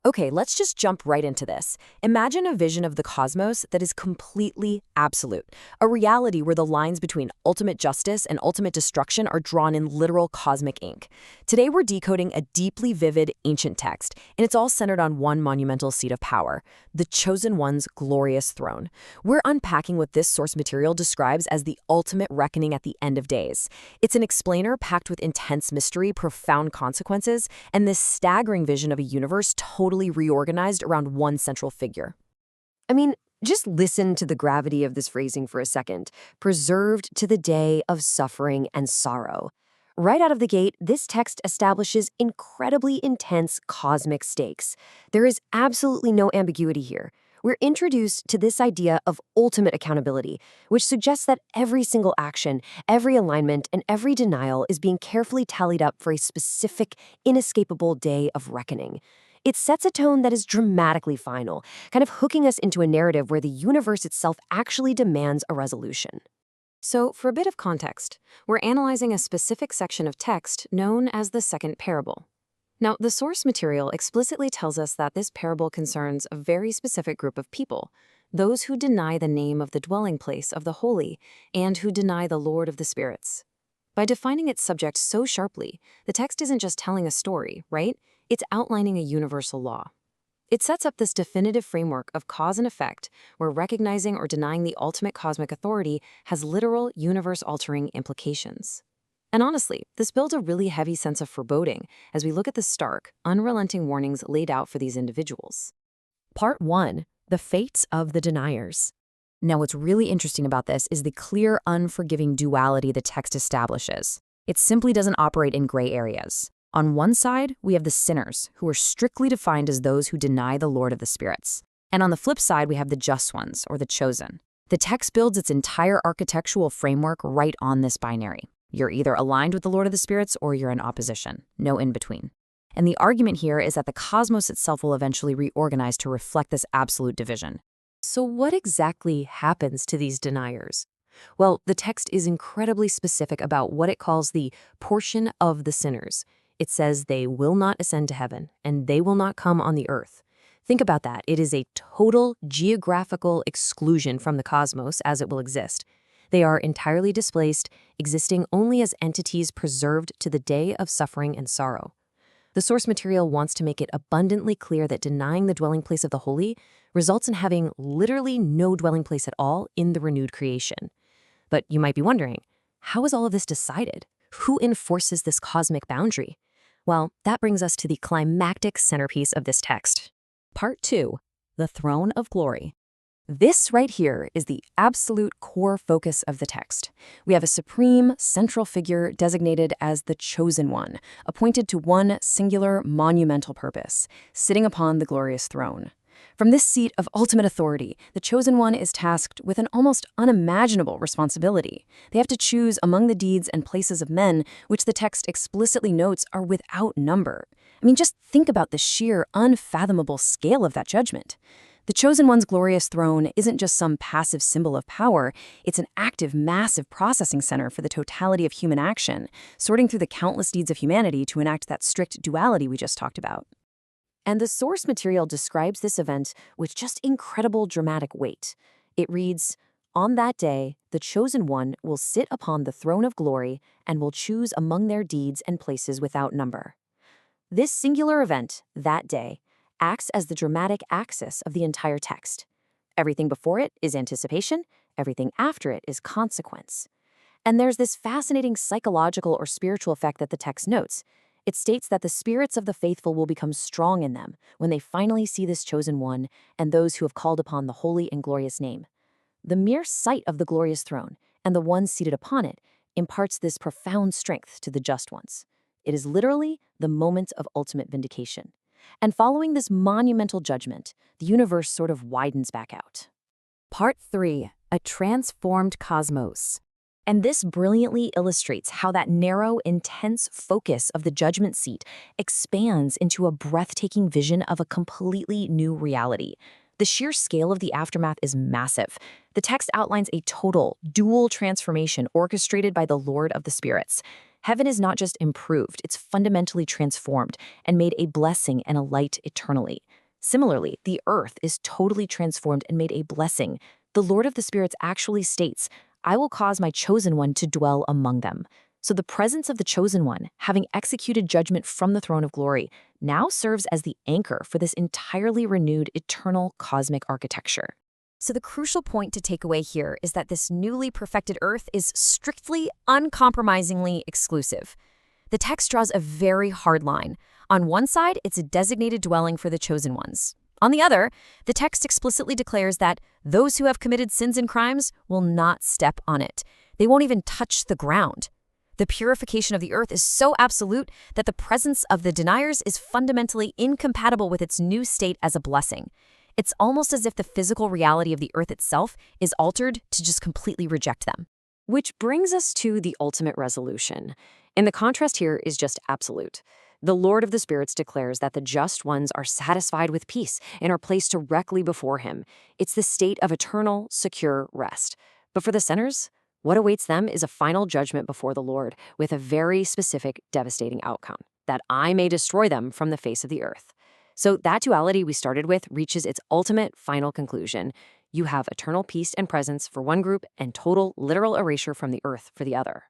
Okay, let's just jump right into this. Imagine a vision of the cosmos that is completely absolute, a reality where the lines between ultimate justice and ultimate destruction are drawn in literal cosmic ink. Today we're decoding a deeply vivid ancient text, and it's all centered on one monumental seat of power, the Chosen One's glorious throne. We're unpacking what this source material describes as the ultimate reckoning at the end of days. It's an explainer packed with intense mystery, profound consequences, and this staggering vision of a universe totally reorganized around one central figure. I mean, just listen to the gravity of this phrasing for a second. Preserved to the day of suffering and sorrow. Right out of the gate, this text establishes incredibly intense cosmic stakes. There is absolutely no ambiguity here. We're introduced to this idea of ultimate accountability, which suggests that every single action, every alignment, and every denial is being carefully tallied up for a specific, inescapable day of reckoning. It sets a tone that is dramatically final, kind of hooking us into a narrative where the universe itself actually demands a resolution. So, for a bit of context, we're analyzing a specific section of text known as the second parable. Now, the source material explicitly tells us that this parable concerns a very specific group of people, those who deny the name of the dwelling place of the holy and who deny the Lord of the spirits. By defining its subject so sharply, the text isn't just telling a story, right? It's outlining a universal law. It sets up this definitive framework of cause and effect, where recognizing or denying the ultimate cosmic authority has literal, universe-altering implications. And honestly, this builds a really heavy sense of foreboding as we look at the stark, unrelenting warnings laid out for these individuals. Part 1. The Fates of the Deniers. Now, what's really interesting about this is the clear, unforgiving duality the text establishes. It simply doesn't operate in gray areas. On one side, we have the sinners, who are strictly defined as those who deny the Lord of the spirits. And on the flip side, we have the just ones, or the chosen. The text builds its entire architectural framework right on this binary. You're either aligned with the Lord of the spirits or you're in opposition, no in between. And the argument here is that the cosmos itself will eventually reorganize to reflect this absolute division. So what exactly happens to these deniers? Well, the text is incredibly specific about what it calls the portion of the sinners. It says they will not ascend to heaven, and they will not come on the earth. Think about that. It is a total geographical exclusion from the cosmos as it will exist. They are entirely displaced, existing only as entities preserved to the day of suffering and sorrow. The source material wants to make it abundantly clear that denying the dwelling place of the holy results in having literally no dwelling place at all in the renewed creation. But you might be wondering, how is all of this decided? Who enforces this cosmic boundary? Well, that brings us to the climactic centerpiece of this text. Part 2, the Throne of Glory. This right here is the absolute core focus of the text. We have a supreme, central figure designated as the Chosen One, appointed to one singular, monumental purpose, sitting upon the glorious throne. From this seat of ultimate authority, the Chosen One is tasked with an almost unimaginable responsibility. They have to choose among the deeds and places of men, which the text explicitly notes are without number. I mean, just think about the sheer, unfathomable scale of that judgment. The Chosen One's glorious throne isn't just some passive symbol of power, it's an active, massive processing center for the totality of human action, sorting through the countless deeds of humanity to enact that strict duality we just talked about. And the source material describes this event with just incredible dramatic weight. It reads, "On that day, the Chosen One will sit upon the throne of glory and will choose among their deeds and places without number." This singular event, that day, acts as the dramatic axis of the entire text. Everything before it is anticipation, everything after it is consequence. And there's this fascinating psychological or spiritual effect that the text notes. It states that the spirits of the faithful will become strong in them when they finally see this Chosen One and those who have called upon the holy and glorious name. The mere sight of the glorious throne and the one seated upon it imparts this profound strength to the just ones. It is literally the moment of ultimate vindication. And following this monumental judgment, the universe sort of widens back out. Part 3, a transformed cosmos. And this brilliantly illustrates how that narrow, intense focus of the judgment seat expands into a breathtaking vision of a completely new reality. The sheer scale of the aftermath is massive. The text outlines a total, dual transformation orchestrated by the Lord of the Spirits. Heaven is not just improved, it's fundamentally transformed and made a blessing and a light eternally. Similarly, the earth is totally transformed and made a blessing. The Lord of the Spirits actually states, "I will cause my chosen one to dwell among them." So the presence of the chosen one, having executed judgment from the throne of glory, now serves as the anchor for this entirely renewed eternal cosmic architecture. So the crucial point to take away here is that this newly perfected earth is strictly, uncompromisingly exclusive. The text draws a very hard line. On one side, it's a designated dwelling for the chosen ones. On the other, the text explicitly declares that those who have committed sins and crimes will not step on it. They won't even touch the ground. The purification of the earth is so absolute that the presence of the deniers is fundamentally incompatible with its new state as a blessing. It's almost as if the physical reality of the earth itself is altered to just completely reject them. Which brings us to the ultimate resolution. And the contrast here is just absolute. The Lord of the Spirits declares that the just ones are satisfied with peace and are placed directly before him. It's the state of eternal, secure rest. But for the sinners, what awaits them is a final judgment before the Lord with a very specific, devastating outcome, that I may destroy them from the face of the earth. So that duality we started with reaches its ultimate final conclusion. You have eternal peace and presence for one group and total, literal erasure from the earth for the other.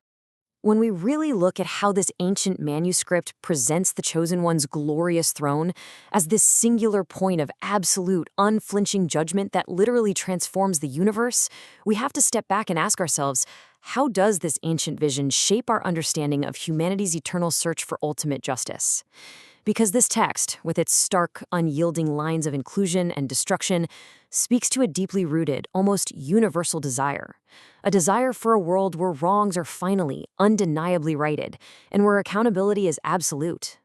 When we really look at how this ancient manuscript presents the Chosen One's glorious throne as this singular point of absolute, unflinching judgment that literally transforms the universe, we have to step back and ask ourselves, how does this ancient vision shape our understanding of humanity's eternal search for ultimate justice? Because this text, with its stark, unyielding lines of inclusion and destruction, speaks to a deeply rooted, almost universal desire. A desire for a world where wrongs are finally, undeniably righted, and where accountability is absolute.